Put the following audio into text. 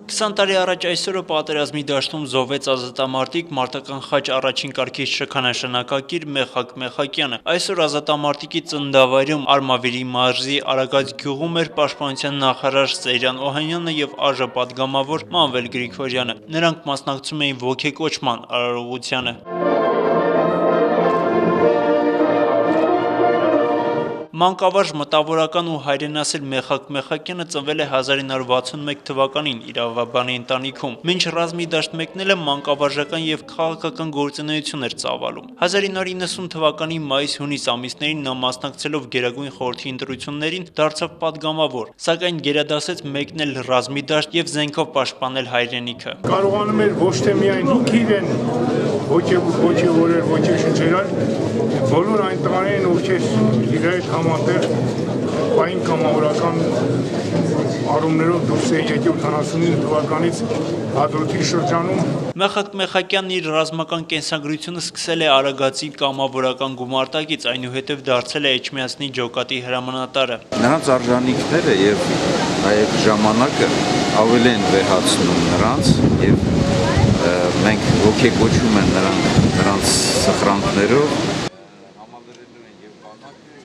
20 տարի առաջ այսօրը պատերազմի դաշտում զոհվեց ազատամարտիկ մարտական խաչ առաջին կարգի շքանշանակակիր Մեխակ Մեխակյանը։ Այսօր ազատամարտիկի ծննդավայրում Արմավիրի մարզի Արագած գյուղում էր պաշտպանության նախարար Սեյրան Օհանյանը եւ ԱԺ-պատգամավոր Մանվել Գրիգորյանը։ Նրանք մասնակցում էին ոգեկոչման արարողությանը։ Մանկավարժ, մտավորական ու հայրենասեր Մեխակ Մեխակյանը ծնվել է 1961 թվականին Իրավաբանի ընտանիքում։ Մինչ ռազմի դաշտ մեկնելը մանկավարժական եւ քաղաքական գործունեություն էր ծավալում։ 1990 թվականի մայիս-հունիս ամիսներին նա մասնակցելով Գերագույն խորհրդի ընտրություններին դարձավ պատգամավոր, սակայն գերադասեց մեկնել ռազմի դաշտ եւ զենքով պաշտպանել հայրենիքը։ Կարողանում էր ոչ թե միայն ինքը իրեն ոգևորել, ոգեշնչել, բոլոր այն տղաներին, ովքեր իր հետ համատեղ պային կամավորական առումներով դուրս է եկել 79 թվականից հադրութի շրջանում։ Մեխակ Մեխակյանն իր ռազմական կենսագրությունը սկսել է Արագածի կամավորական գումարտակից, այնուհետև դարձել է Էջմիածնի ջոկատի հրամանատարը։ Նրանց արժանիքները եւ այդ ժամանակը ավելի են վեհացնում նրանց եւ մենք ոգեկոչում են նրանց սխրանքներով